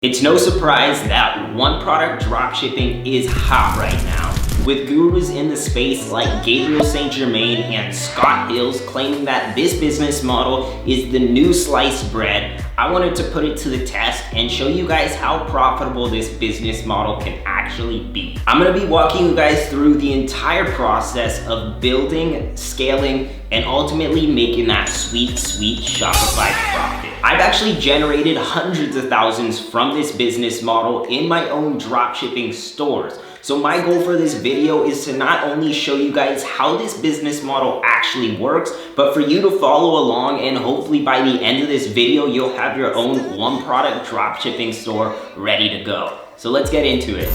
It's no surprise that one-product dropshipping is hot right now, with gurus in the space like Gabriel St. Germain and Scott Hills claiming that this business model is the new sliced bread. I wanted to put it to the test and show you guys how profitable this business model can actually be. I'm gonna be walking you guys through the entire process of building, scaling, and ultimately making that sweet, sweet Shopify profit. I've actually generated hundreds of thousands from this business model in my own dropshipping stores. So my goal for this video is to not only show you guys how this business model actually works, but for you to follow along, and hopefully by the end of this video, you'll have your own one-product dropshipping store ready to go. So let's get into it.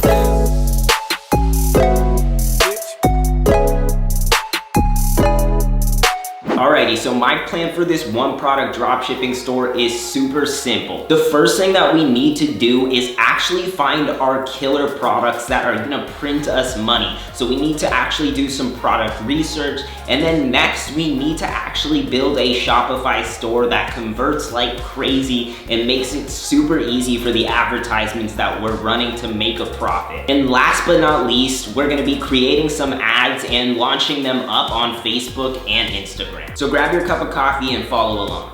Alrighty, so my plan for this one-product dropshipping store is super simple. The first thing that we need to do is actually find our killer products that are gonna print us money. So we need to actually do some product research, and then next we need to actually build a Shopify store that converts like crazy and makes it super easy for the advertisements that we're running to make a profit. And last but not least, we're gonna be creating some ads and launching them up on Facebook and Instagram. So grab your cup of coffee and follow along.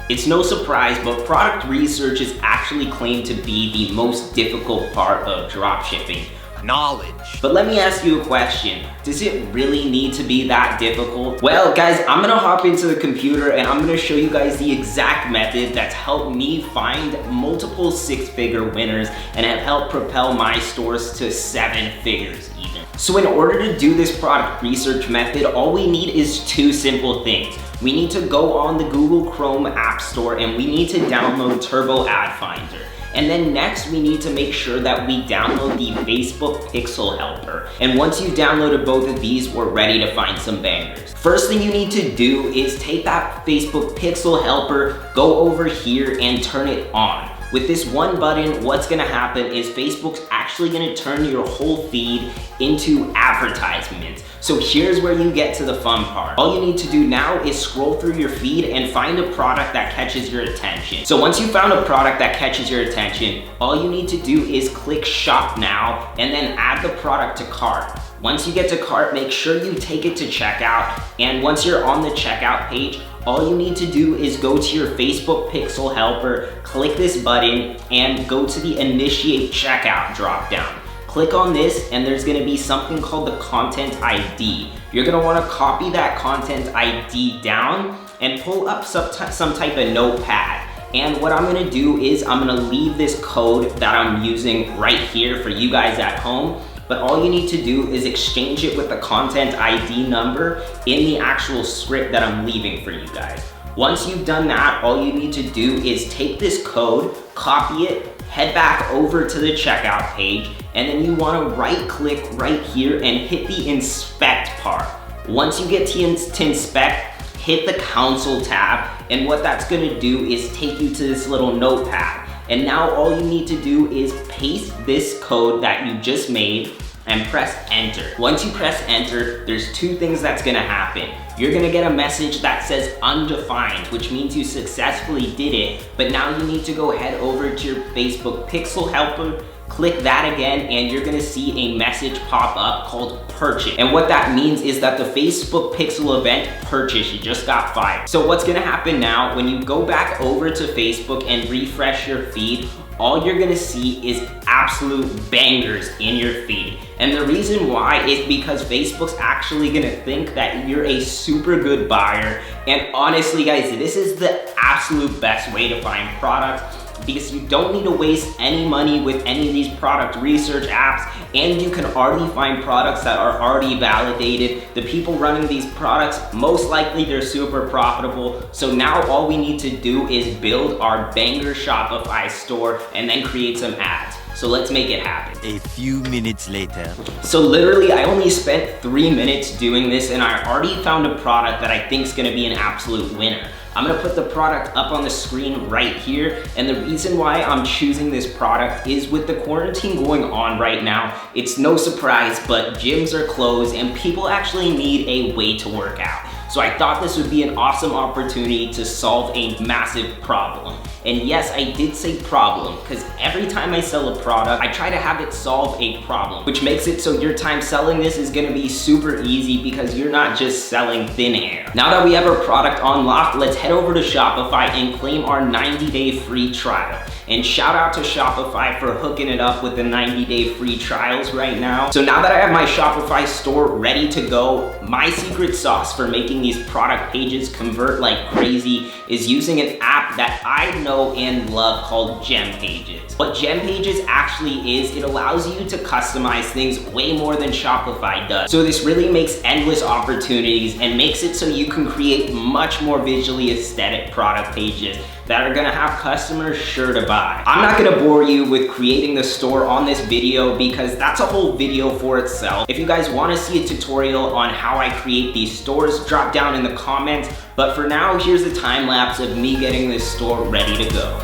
It's no surprise, but product research is actually claimed to be the most difficult part of dropshipping. Knowledge. But let me ask you a question. Does it really need to be that difficult? Well, guys, I'm gonna hop into the computer and I'm gonna show you guys the exact method that's helped me find multiple six-figure winners and have helped propel my stores to 7 figures even. So in order to do this product research method, all we need is 2 simple things. We need to go on the Google Chrome App Store and we need to download Turbo Ad Finder. And then next, we need to make sure that we download the Facebook Pixel Helper. And once you've downloaded both of these, we're ready to find some bangers. First thing you need to do is take that Facebook Pixel Helper, go over here and turn it on. With this one button, what's gonna happen is Facebook's actually gonna turn your whole feed into advertisements. So here's where you get to the fun part. All you need to do now is scroll through your feed and find a product that catches your attention. So once you found a product that catches your attention, all you need to do is click Shop Now and then add the product to cart. Once you get to cart, make sure you take it to checkout. And once you're on the checkout page, all you need to do is go to your Facebook Pixel Helper, click this button, and go to the Initiate Checkout dropdown. Click on this, and there's gonna be something called the Content ID. You're gonna wanna copy that Content ID down and pull up some type of notepad. And what I'm gonna do is I'm gonna leave this code that I'm using right here for you guys at home. But all you need to do is exchange it with the Content ID number in the actual script that I'm leaving for you guys. Once you've done that, all you need to do is take this code, copy it, head back over to the checkout page, and then you wanna right click right here and hit the inspect part. Once you get to inspect, hit the console tab, and what that's gonna do is take you to this little notepad. And now all you need to do is paste this code that you just made and press enter. Once you press enter, there's 2 things that's gonna happen. You're gonna get a message that says undefined, which means you successfully did it, but now you need to go head over to your Facebook Pixel Helper, click that again, and you're gonna see a message pop up called purchase. And what that means is that the Facebook Pixel event purchase, you just got fired. So what's gonna happen now, when you go back over to Facebook and refresh your feed, all you're gonna see is absolute bangers in your feed. And the reason why is because Facebook's actually gonna think that you're a super good buyer. And honestly, guys, this is the absolute best way to find products, because you don't need to waste any money with any of these product research apps, and you can already find products that are already validated. The people running these products, most likely they're super profitable. So now all we need to do is build our banger Shopify store and then create some ads. So let's make it happen. A few minutes later. So literally, I only spent 3 minutes doing this, and I already found a product that I think is gonna be an absolute winner. I'm gonna put the product up on the screen right here, and the reason why I'm choosing this product is with the quarantine going on right now, it's no surprise, but gyms are closed and people actually need a way to work out. So I thought this would be an awesome opportunity to solve a massive problem. And yes, I did say problem, because every time I sell a product, I try to have it solve a problem, which makes it so your time selling this is gonna be super easy because you're not just selling thin air. Now that we have our product on lock, let's head over to Shopify and claim our 90-day free trial. And shout out to Shopify for hooking it up with the 90-day free trials right now. So now that I have my Shopify store ready to go, my secret sauce for making these product pages convert like crazy is using an app that I know and love called Gem Pages. What Gem Pages actually is, it allows you to customize things way more than Shopify does. So this really makes endless opportunities and makes it so you can create much more visually aesthetic product pages that are gonna have customers sure to buy. I'm not gonna bore you with creating the store on this video because that's a whole video for itself. If you guys wanna see a tutorial on how I create these stores, drop down in the comments. But for now, here's a time lapse of me getting this store ready to go.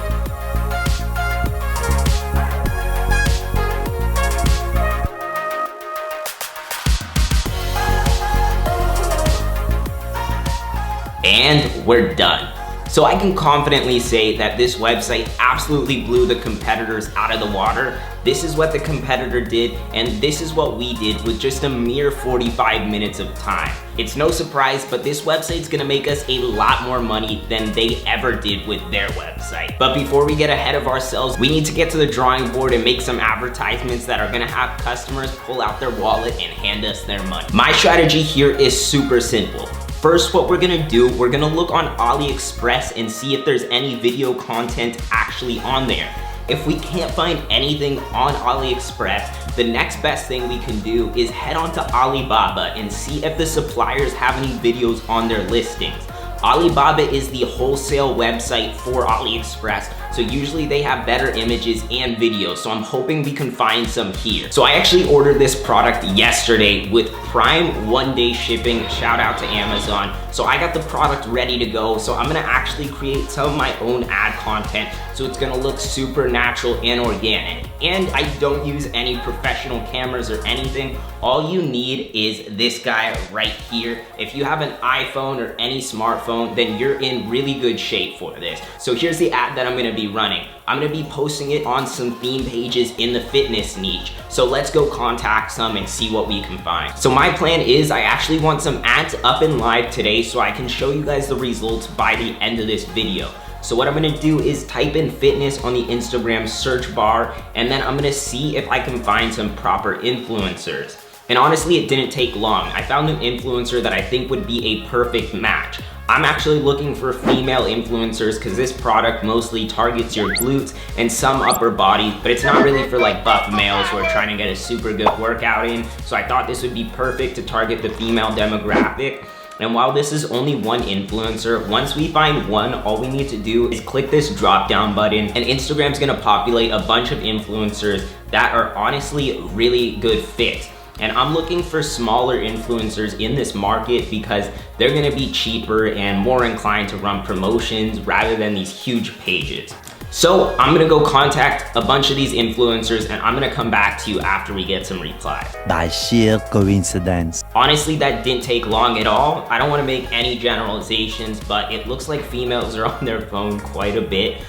And we're done. So I can confidently say that this website absolutely blew the competitors out of the water. This is what the competitor did, and this is what we did with just a mere 45 minutes of time. It's no surprise, but this website's gonna make us a lot more money than they ever did with their website. But before we get ahead of ourselves, we need to get to the drawing board and make some advertisements that are gonna have customers pull out their wallet and hand us their money. My strategy here is super simple. First, what we're gonna do, we're gonna look on AliExpress and see if there's any video content actually on there. If we can't find anything on AliExpress, the next best thing we can do is head on to Alibaba and see if the suppliers have any videos on their listings. Alibaba is the wholesale website for AliExpress, so usually they have better images and videos, so I'm hoping we can find some here. So I actually ordered this product yesterday with Prime one-day shipping, shout out to Amazon. So I got the product ready to go, so I'm gonna actually create some of my own ad content, so it's gonna look super natural and organic. And I don't use any professional cameras or anything. All you need is this guy right here. If you have an iPhone or any smartphone, then you're in really good shape for this. So here's the ad that I'm gonna be running. I'm gonna be posting it on some theme pages in the fitness niche. So let's go contact some and see what we can find. So my plan is I actually want some ads up and live today so I can show you guys the results by the end of this video. So what I'm gonna do is type in fitness on the Instagram search bar, and then I'm gonna see if I can find some proper influencers. And honestly, it didn't take long. I found an influencer that I think would be a perfect match. I'm actually looking for female influencers because this product mostly targets your glutes and some upper body, but it's not really for like buff males who are trying to get a super good workout in. So I thought this would be perfect to target the female demographic. And while this is only one influencer, once we find one, all we need to do is click this drop down button and Instagram's gonna populate a bunch of influencers that are honestly really good fit. And I'm looking for smaller influencers in this market because they're gonna be cheaper and more inclined to run promotions rather than these huge pages. So I'm gonna go contact a bunch of these influencers and I'm gonna come back to you after we get some replies. By sheer coincidence. Honestly, that didn't take long at all. I don't wanna make any generalizations, but it looks like females are on their phone quite a bit.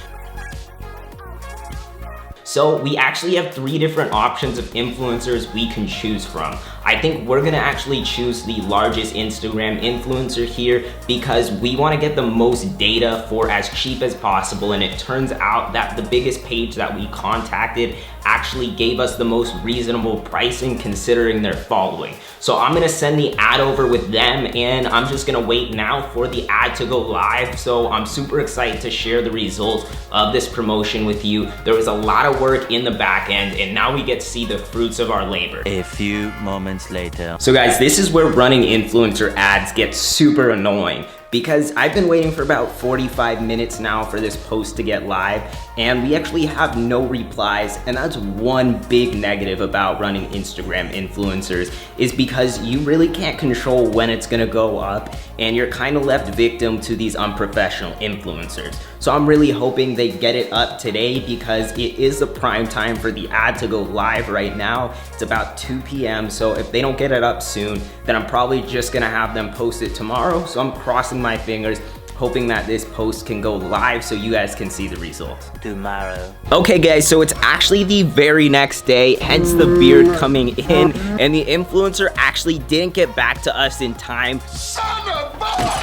So we actually have 3 different options of influencers we can choose from. I think we're gonna actually choose the largest Instagram influencer here because we wanna get the most data for as cheap as possible, and it turns out that the biggest page that we contacted actually gave us the most reasonable pricing considering their following. So I'm gonna send the ad over with them, and I'm just gonna wait now for the ad to go live. So I'm super excited to share the results of this promotion with you. There was a lot of work in the back end, and now we get to see the fruits of our labor. A few moments later. So guys, this is where running influencer ads gets super annoying, because I've been waiting for about 45 minutes now for this post to get live, and we actually have no replies. And that's one big negative about running Instagram influencers, is because you really can't control when it's gonna go up, and you're kind of left victim to these unprofessional influencers. So I'm really hoping they get it up today, because it is the prime time for the ad to go live right now. It's about 2 p.m. So if they don't get it up soon, then I'm probably just gonna have them post it tomorrow. So I'm crossing my fingers. hoping that this post can go live so you guys can see the results. Tomorrow. Okay guys, so it's actually the very next day, hence the beard coming in, and the influencer actually didn't get back to us in time. Son of a...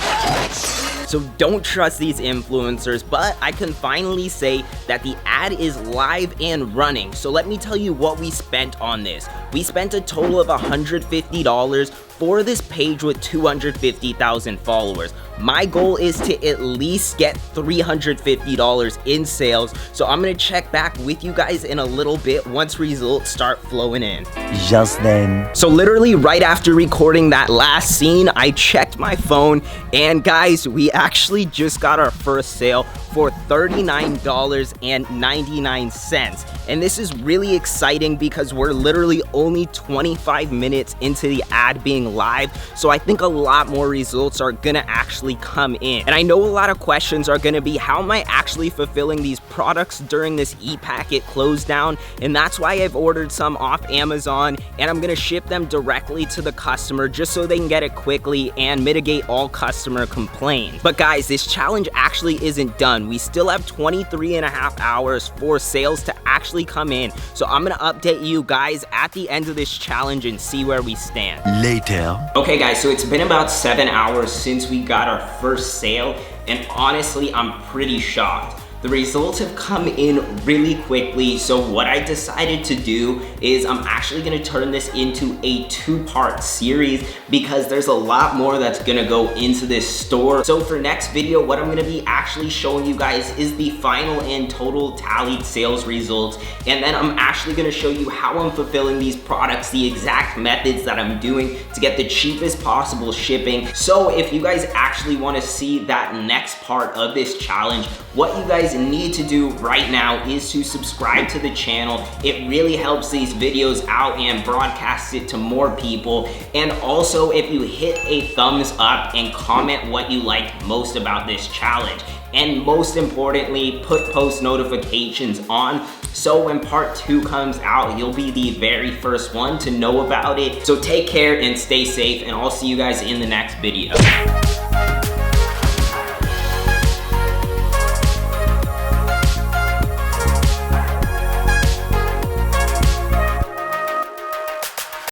So don't trust these influencers, but I can finally say that the ad is live and running. So let me tell you what we spent on this. We spent a total of $150 for this page with 250,000 followers. My goal is to at least get $350 in sales. So I'm gonna check back with you guys in a little bit once results start flowing in. Just then. So literally right after recording that last scene, I checked my phone, and guys, we actually just got our first sale for $39.99. And this is really exciting because we're literally only 25 minutes into the ad being live. So I think a lot more results are gonna actually come in. And I know a lot of questions are gonna be, how am I actually fulfilling these products during this e-packet close down? And that's why I've ordered some off Amazon, and I'm gonna ship them directly to the customer just so they can get it quickly and mitigate all customer complaints. But guys, this challenge actually isn't done. We still have 23.5 hours for sales to actually come in. So I'm gonna update you guys at the end of this challenge and see where we stand. Later. Okay guys, so it's been about 7 hours since we got our first sale, and honestly, I'm pretty shocked. The results have come in really quickly, so what I decided to do is I'm actually gonna turn this into a 2-part series because there's a lot more that's gonna go into this store. So for next video, what I'm gonna be actually showing you guys is the final and total tallied sales results, and then I'm actually gonna show you how I'm fulfilling these products, the exact methods that I'm doing to get the cheapest possible shipping. So if you guys actually wanna see that next part of this challenge, what you guys need to do right now is to subscribe to the channel. It really helps these videos out and broadcasts it to more people. And also, if you hit a thumbs up and comment what you like most about this challenge. And most importantly, put post notifications on, so when part 2 comes out, you'll be the very first one to know about it. So take care and stay safe, and I'll see you guys in the next video.